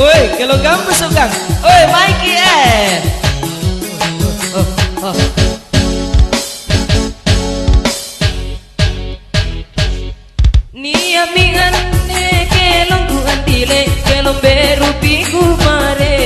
Oi, kalau gambus bukan. Oi, Mikey Nia mingan ne kelong ku antile kelong beru piku mare.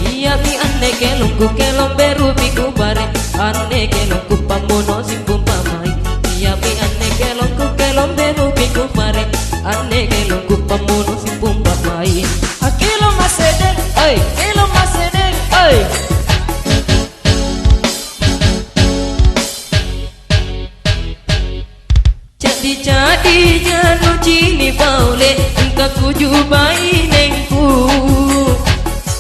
Nia mingan ne kelong beru piku mare. Ane kelong ku pamono simpum pamai. Nia mingan ne kelong beru piku mare. Ane kelong ku pamono simpum pamai. Akilo maseden, oi, kilo maseden, oi. Jadi janu cini baule engkau kuju bayi nengku.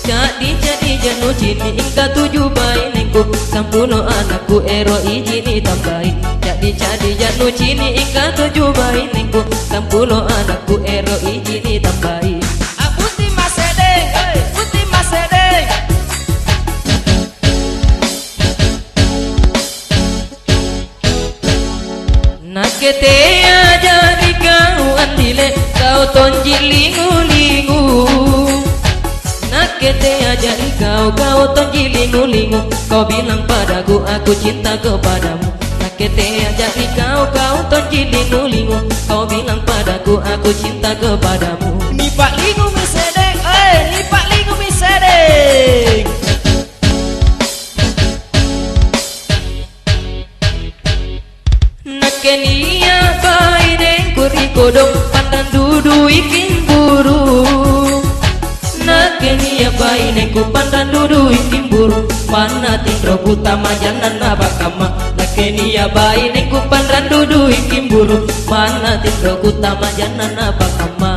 Jadi janu cini engkau tuju bayi nengku. Sampuno anakku ero ijini tambahi. Jadi janu cini engkau tuju bayi nengku. Sampuno anakku ero ijini tambahi. Putih masedeng, oi, putih masedeng. Nakete ajari kau andile kau tonji lingu-lingu. Nakete ajari kau tonji lingu-lingu. Kau bilang padaku aku cinta kepadamu. Nakete ajari kau tonji lingu-lingu. Kau bilang padaku aku cinta kepadamu. Nipak lingu misedeng, oi, nipak lingu misedeng. Nakenia bayi dengkuri kodok pandan dudu ikin buru. Nakenia bayi dengku pandan dudu ikin buru. Mana tindro utama janan abakama. Nakenia bayi dengku pandan dudu ikin buru. Mana tindro utama janan abakama.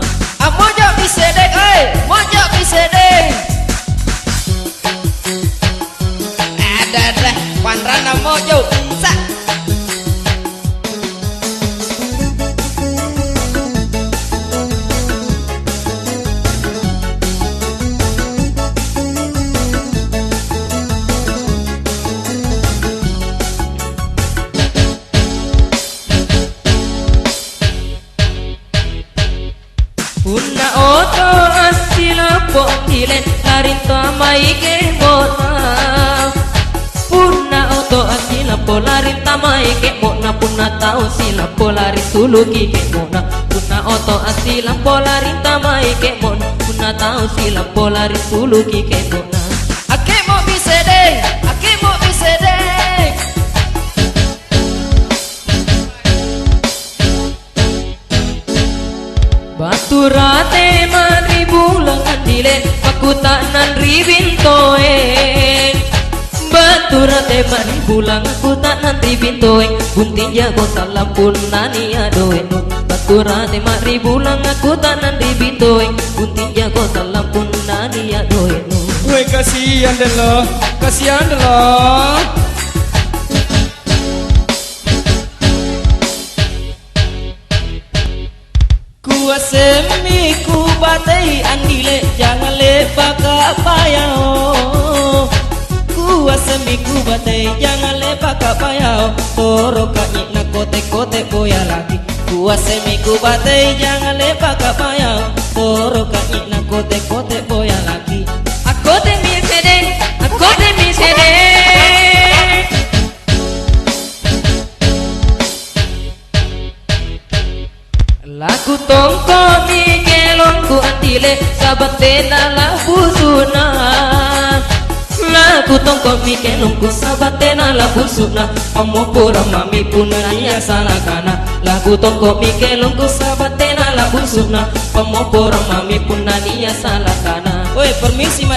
Mojo misedeng, oi, mojo misedeng. Ada panrana mojo, sa. Una oto asila pondilen larinto amai ke mona. Una oto asila polarinta mai ke mona. Puna tau sila polari suluki ke mona. Una oto asila polarinta mai ke mona. Puna tau sila polari suluki ke mona. Ake mo misedeng, ake mo misedeng. Battu Ratema Bulang andile aku tak nan ribintoeng. Battu Ratema Bulang aku tak nan ribintoeng. Bunting jago salam pun nani adoeno. Battu Ratema Bulang aku tak nan ribintoeng. Bunting jago salam pun nani adoeno. Gue kasihan deh lo, kasihan deh lo. Semi ku batai andile jangan lepa kapayao. Kuwa semi ku batai jangan lepa kapayao. Toro kaki na kote boya lagi. Kuwa semi ku batai jangan lepa kapayao. Toro kaki na kote boya lagi. Aku demi sedeng, aku demi sedeng. Lagu tongko mi kelongku antile sabatena la busuna. Lagu tongko mi kelongku sabatena la busuna. Pamopura mami punania salakana. Lagu tongko mi kelongku sabatena la busuna. Pamopura mami punania salakana. Oi, permisi